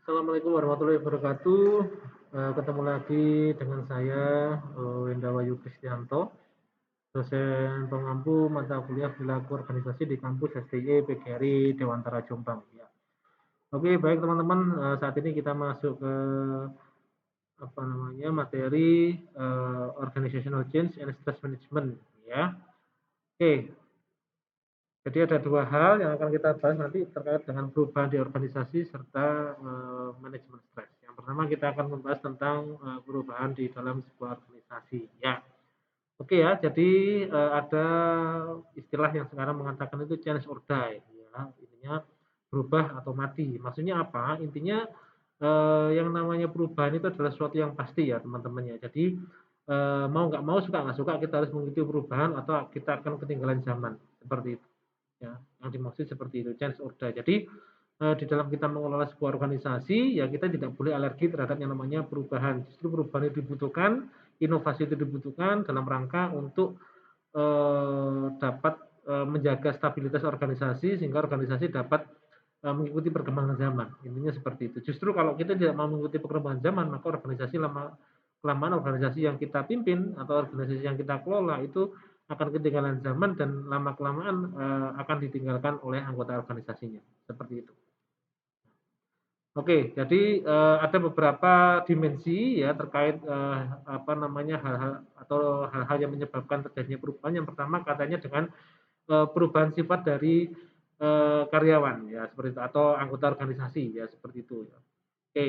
Assalamualaikum warahmatullahi wabarakatuh. Ketemu lagi dengan saya, Wenda Wayu Kristianto, dosen pengampu mata kuliah perilaku organisasi di kampus STY PGRI Dewantara Jombang. Ya. Oke, baik teman-teman. Saat ini kita masuk ke materi organizational change and stress management. Ya. Oke, jadi ada dua hal yang akan kita bahas nanti terkait dengan perubahan di organisasi serta manajemen stres. Yang pertama kita akan membahas tentang perubahan di dalam sebuah organisasi. Ya, oke ya. Jadi ada istilah yang sekarang mengatakan itu change or die. Ya, intinya berubah atau mati. Maksudnya apa? Intinya yang namanya perubahan itu adalah sesuatu yang pasti ya teman-teman ya. Jadi mau nggak mau, suka nggak suka, kita harus mengikuti perubahan atau kita akan ketinggalan zaman seperti itu. Ya, yang dimaksud seperti itu, change or die. Jadi di dalam kita mengelola sebuah organisasi, ya kita tidak boleh alergi terhadap yang namanya perubahan. Justru perubahan itu dibutuhkan, inovasi itu dibutuhkan dalam rangka untuk dapat menjaga stabilitas organisasi sehingga organisasi dapat mengikuti perkembangan zaman. Intinya seperti itu. Justru kalau kita tidak mau mengikuti perkembangan zaman, maka organisasi kelamaan organisasi yang kita pimpin atau organisasi yang kita kelola itu akan ketinggalan zaman dan lama-kelamaan akan ditinggalkan oleh anggota organisasinya. Seperti itu. Oke, jadi ada beberapa dimensi ya terkait hal-hal atau hal-hal yang menyebabkan terjadinya perubahan. Yang pertama katanya dengan perubahan sifat dari karyawan ya seperti itu atau anggota organisasi ya seperti itu ya. Oke,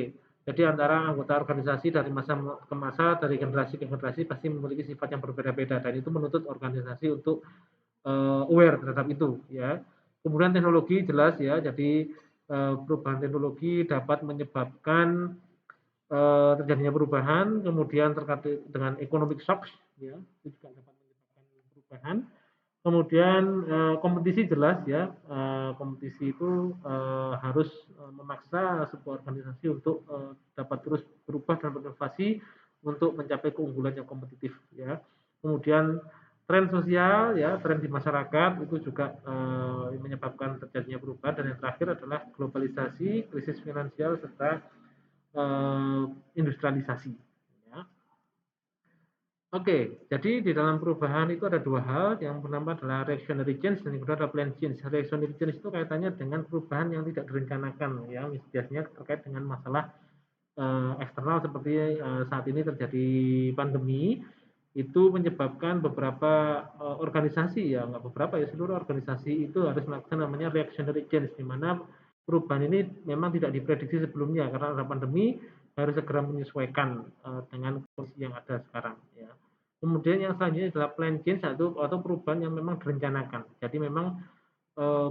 jadi antara anggota organisasi dari masa ke masa, dari generasi ke generasi pasti memiliki sifat yang berbeda-beda dan itu menuntut organisasi untuk aware terhadap itu ya. Kemudian teknologi jelas ya, jadi perubahan teknologi dapat menyebabkan terjadinya perubahan, kemudian terkait dengan economic shocks ya, itu juga dapat menyebabkan perubahan. Kemudian kompetisi jelas ya, kompetisi itu harus memaksa sebuah organisasi untuk dapat terus berubah dan berinovasi untuk mencapai keunggulan yang kompetitif ya. Kemudian tren sosial ya, tren di masyarakat itu juga menyebabkan terjadinya perubahan dan yang terakhir adalah globalisasi, krisis finansial serta industrialisasi ya. Oke, jadi di dalam perubahan itu ada dua hal. Yang pertama adalah reactionary change dan yang kedua adalah planned change. Reactionary change itu kaitannya dengan perubahan yang tidak direncanakan, ya, biasanya terkait dengan masalah eksternal seperti saat ini terjadi pandemi, itu menyebabkan beberapa organisasi, ya nggak beberapa ya, seluruh organisasi itu harus melakukan namanya reactionary change, di mana perubahan ini memang tidak diprediksi sebelumnya karena ada pandemi harus segera menyesuaikan dengan kondisi yang ada sekarang. Ya. Kemudian yang selanjutnya adalah plan change atau perubahan yang memang direncanakan. Jadi memang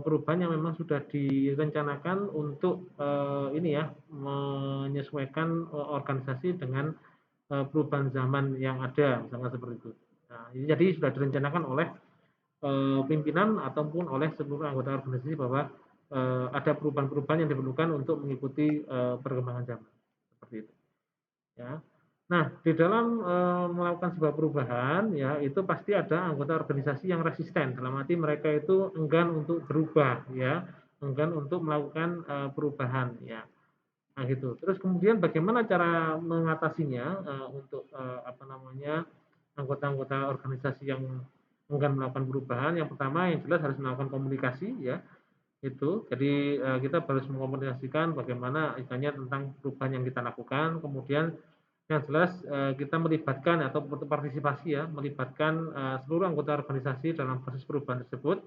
perubahan yang memang sudah direncanakan untuk ini ya menyesuaikan organisasi dengan perubahan zaman yang ada, misalnya seperti itu. Nah, jadi sudah direncanakan oleh pimpinan ataupun oleh seluruh anggota organisasi bahwa ada perubahan-perubahan yang diperlukan untuk mengikuti perkembangan zaman seperti itu. Ya. Nah, di dalam melakukan sebuah perubahan, ya itu pasti ada anggota organisasi yang resisten. Dalam arti mereka itu enggan untuk berubah, ya, enggan untuk melakukan perubahan, ya. Nah, gitu. Terus kemudian bagaimana cara mengatasinya untuk anggota-anggota organisasi yang enggan melakukan perubahan? Yang pertama, yang jelas harus melakukan komunikasi, ya. Itu. Jadi kita harus mengkomunikasikan bagaimana istilahnya tentang perubahan yang kita lakukan. Kemudian yang jelas kita melibatkan atau partisipasi ya, melibatkan seluruh anggota organisasi dalam proses perubahan tersebut.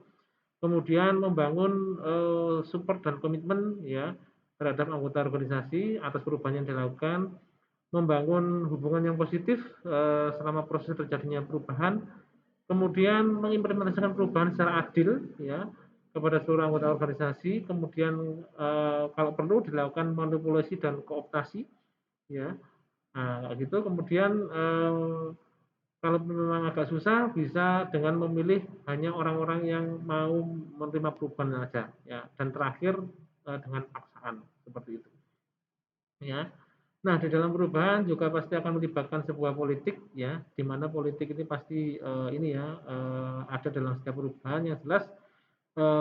Kemudian membangun support dan komitmen ya terhadap anggota organisasi atas perubahan yang dilakukan, membangun hubungan yang positif selama proses terjadinya perubahan, kemudian mengimplementasikan perubahan secara adil ya kepada seluruh anggota organisasi, kemudian kalau perlu dilakukan manipulasi dan kooptasi ya. Nah, gitu. Kemudian kalau memang agak susah bisa dengan memilih hanya orang-orang yang mau menerima perubahan saja ya. Dan terakhir dengan paksaan seperti itu. Ya. Nah, di dalam perubahan juga pasti akan melibatkan sebuah politik ya, di mana politik ini pasti ada dalam setiap perubahan yang jelas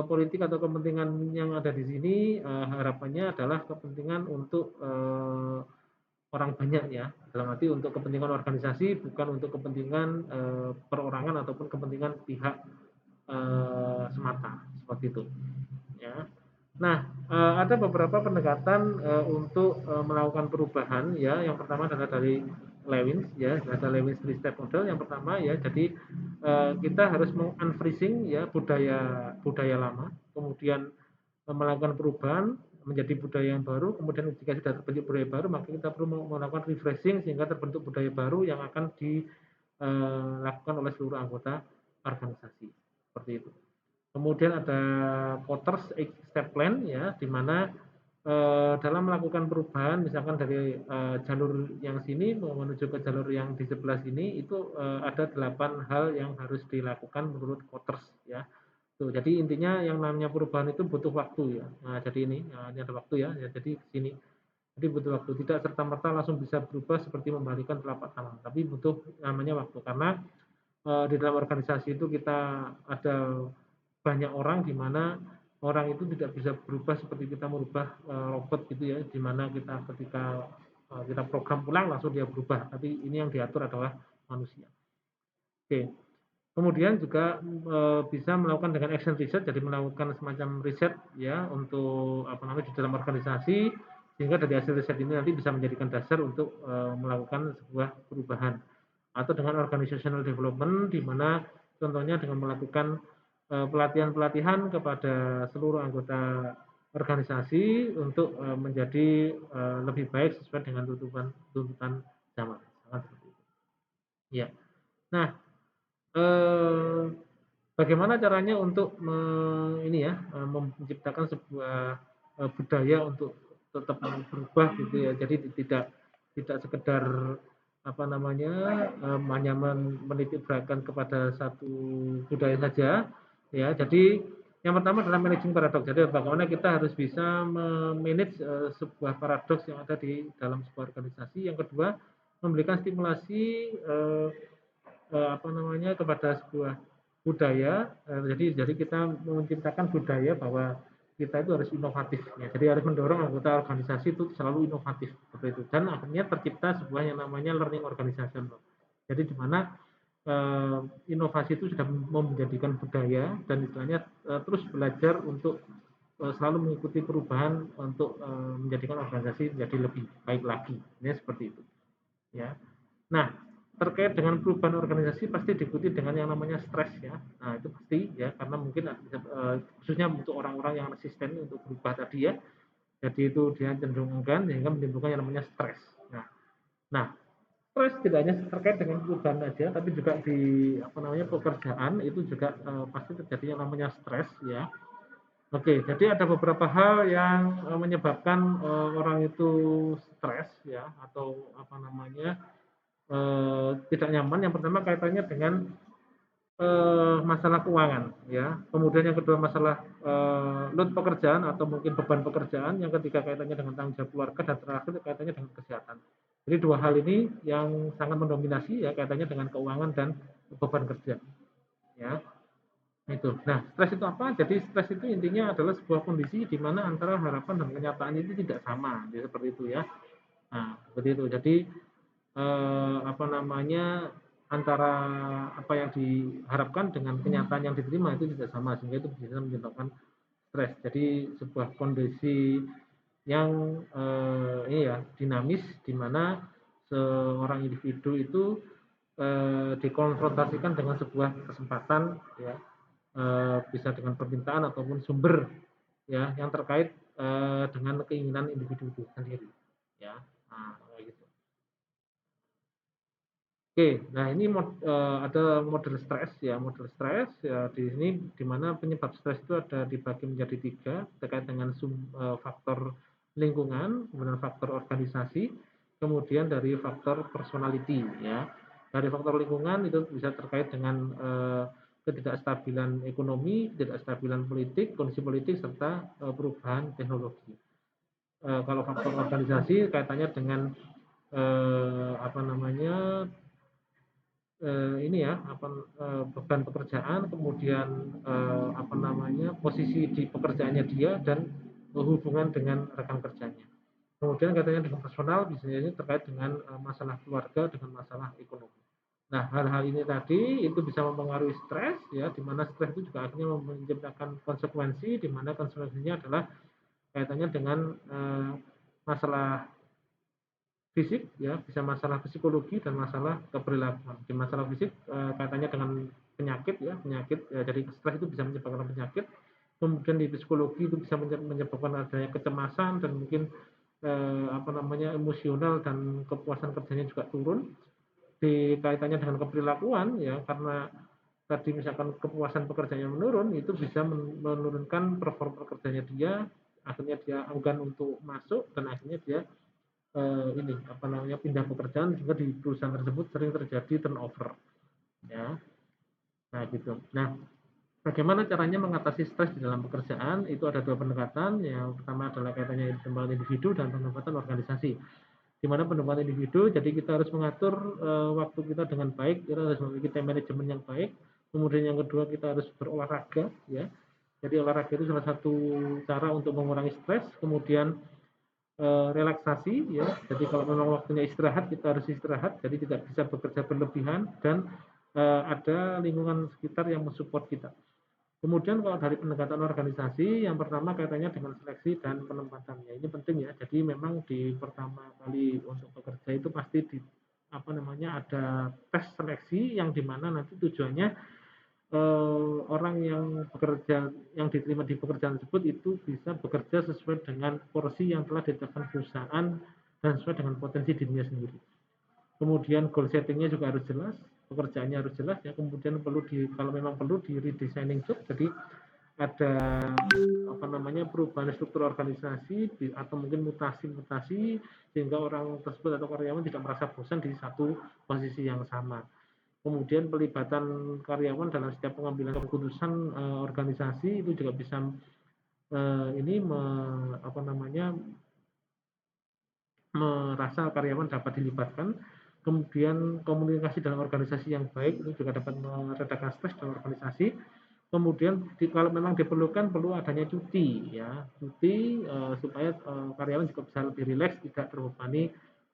politik atau kepentingan yang ada di sini harapannya adalah kepentingan untuk orang banyak ya, dalam arti untuk kepentingan organisasi bukan untuk kepentingan perorangan ataupun kepentingan pihak semata seperti itu ya. Nah, ada beberapa pendekatan untuk melakukan perubahan ya. Yang pertama adalah dari Lewins ya, ada Lewins three step model. Yang pertama ya, jadi kita harus meng-unfreezing ya budaya budaya lama, kemudian melakukan perubahan menjadi budaya yang baru, kemudian jika sudah terbentuk budaya baru, maka kita perlu melakukan refreshing sehingga terbentuk budaya baru yang akan dilakukan oleh seluruh anggota organisasi. Seperti itu. Kemudian ada Potter's 8 Step Plan ya, di mana dalam melakukan perubahan misalkan dari jalur yang sini menuju ke jalur yang di sebelah sini itu ada 8 hal yang harus dilakukan menurut Potter's ya. Tuh, jadi intinya yang namanya perubahan itu butuh waktu ya. Nah, jadi ini ada waktu ya, ya jadi sini. Jadi butuh waktu, tidak serta-merta langsung bisa berubah seperti membalikan telapak tangan, tapi butuh namanya waktu karena di dalam organisasi itu kita ada banyak orang di mana orang itu tidak bisa berubah seperti kita merubah robot gitu ya, di mana kita ketika kita program pulang langsung dia berubah, tapi ini yang diatur adalah manusia. Oke. Kemudian juga bisa melakukan dengan action research, jadi melakukan semacam riset ya untuk apa namanya di dalam organisasi, sehingga dari hasil riset ini nanti bisa menjadikan dasar untuk melakukan sebuah perubahan. Atau dengan organizational development, di mana contohnya dengan melakukan pelatihan-pelatihan kepada seluruh anggota organisasi untuk menjadi lebih baik sesuai dengan tuntutan zaman. Sangat seperti itu. Ya. Nah, eh, bagaimana caranya untuk ini ya menciptakan sebuah budaya untuk tetap berubah gitu ya. Jadi tidak tidak sekedar apa namanya hanya menitik beratkan kepada satu budaya saja ya. Jadi yang pertama adalah managing paradox. Jadi bagaimana kita harus bisa memanage sebuah paradoks yang ada di dalam sebuah organisasi. Yang kedua, memberikan stimulasi apa namanya kepada sebuah budaya. Jadi kita menciptakan budaya bahwa kita itu harus inovatif ya. Jadi harus mendorong anggota organisasi itu selalu inovatif seperti itu, dan akhirnya tercipta sebuah yang namanya learning organization. Jadi di mana inovasi itu sudah menjadikan budaya dan istilahnya terus belajar untuk selalu mengikuti perubahan untuk menjadikan organisasi menjadi lebih baik lagi. Ini seperti itu ya. Nah, terkait dengan perubahan organisasi pasti diikuti dengan yang namanya stres ya. Nah, itu pasti ya, karena mungkin khususnya untuk orang-orang yang resisten untuk berubah tadi ya. Jadi itu dia cenderung enggan sehingga menimbulkan yang namanya stres. Nah, stres tidak hanya terkait dengan perubahan saja, tapi juga di apa namanya pekerjaan itu juga pasti terjadi yang namanya stres ya. Oke, jadi ada beberapa hal yang menyebabkan orang itu stres ya, atau apa namanya tidak nyaman. Yang pertama kaitannya dengan masalah keuangan ya. Kemudian yang kedua masalah load pekerjaan atau mungkin beban pekerjaan. Yang ketiga kaitannya dengan tanggung jawab keluarga, dan terakhir kaitannya dengan kesehatan. Jadi dua hal ini yang sangat mendominasi ya, kaitannya dengan keuangan dan beban kerja ya. Itu. Nah, stres itu apa? Jadi stres itu intinya adalah sebuah kondisi di mana antara harapan dan kenyataan itu tidak sama, jadi seperti itu ya. Nah, seperti itu. Jadi apa namanya antara apa yang diharapkan dengan kenyataan yang diterima itu tidak sama, sehingga itu bisa menyebabkan stres. Jadi sebuah kondisi yang ini ya dinamis, di mana seorang individu itu dikonfrontasikan dengan sebuah kesempatan ya, bisa dengan permintaan ataupun sumber ya yang terkait dengan keinginan individu itu sendiri ya. Nah, kayak gitu. Oke, nah ini ada model stres ya. Model stres ya di sini di mana penyebab stres itu ada dibagi menjadi tiga terkait dengan faktor lingkungan, kemudian faktor organisasi, kemudian dari faktor personality ya. Dari faktor lingkungan itu bisa terkait dengan ketidakstabilan ekonomi, ketidakstabilan politik, kondisi politik serta perubahan teknologi. Kalau faktor organisasi kaitannya dengan apa namanya ini ya, beban pekerjaan, kemudian, posisi di pekerjaannya dia dan hubungan dengan rekan kerjanya. Kemudian katanya dengan personal biasanya terkait dengan, masalah keluarga dengan masalah ekonomi. Nah, hal-hal ini tadi itu bisa mempengaruhi stres ya, di mana stres itu juga akhirnya menciptakan konsekuensi, di mana konsekuensinya adalah kaitannya dengan, masalah fisik ya, bisa masalah psikologi dan masalah keperilakuan. Di masalah fisik, kaitannya dengan penyakit ya, jadi stres itu bisa menyebabkan penyakit. Kemudian di psikologi itu bisa menyebabkan adanya kecemasan dan mungkin, emosional dan kepuasan kerjanya juga turun. Di kaitannya dengan keperilakuan ya, karena tadi misalkan kepuasan pekerjaannya menurun, itu bisa menurunkan performa kerjanya dia, akhirnya dia enggan untuk masuk dan akhirnya dia pindah pekerjaan sehingga di perusahaan tersebut sering terjadi turnover ya. Nah gitu. Nah, bagaimana caranya mengatasi stres di dalam pekerjaan? Itu ada dua pendekatan. Yang pertama adalah kaitannya pendekatan individu dan pendekatan organisasi. Di mana pendekatan individu, jadi kita harus mengatur waktu kita dengan baik, kita harus memiliki time management yang baik. Kemudian yang kedua kita harus berolahraga ya. Jadi olahraga itu salah satu cara untuk mengurangi stres. Kemudian relaksasi ya. Jadi kalau memang waktunya istirahat kita harus istirahat, jadi tidak bisa bekerja berlebihan dan ada lingkungan sekitar yang mensupport kita. Kemudian kalau dari pendekatan organisasi, yang pertama kaitannya dengan seleksi dan penempatannya. Ini penting ya. Jadi memang di pertama kali untuk bekerja itu pasti ada tes seleksi yang dimana nanti tujuannya orang yang bekerja yang diterima di pekerjaan tersebut itu bisa bekerja sesuai dengan porsi yang telah ditetapkan perusahaan dan sesuai dengan potensi dirinya sendiri. Kemudian goal settingnya juga harus jelas, pekerjaannya harus jelas ya. Kemudian kalau memang perlu di redesigning job, jadi ada perubahan struktur organisasi atau mungkin mutasi-mutasi sehingga orang tersebut atau karyawan tidak merasa bosan di satu posisi yang sama. Kemudian pelibatan karyawan dalam setiap pengambilan keputusan organisasi itu juga bisa ini me, apa namanya merasa karyawan dapat dilibatkan. Kemudian komunikasi dalam organisasi yang baik itu juga dapat meredakan stres dalam organisasi. Kemudian kalau memang diperlukan perlu adanya cuti ya, cuti supaya karyawan juga bisa lebih rileks, tidak terbebani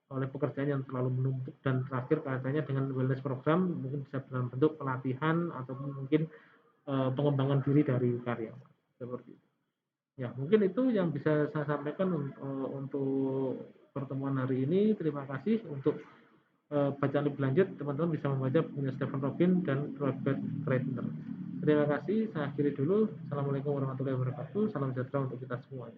oleh pekerjaan yang terlalu menumpuk. Dan terakhir kaitannya dengan wellness program mungkin bisa dalam bentuk pelatihan ataupun mungkin pengembangan diri dari karyawan seperti itu. Ya, mungkin itu yang bisa saya sampaikan untuk pertemuan hari ini. Terima kasih untuk bacaan lebih lanjut. Teman-teman bisa membaca punya Stephen Robin dan Robert Kreitner. Terima kasih. Saya akhiri dulu. Assalamualaikum warahmatullahi wabarakatuh. Salam sejahtera untuk kita semua.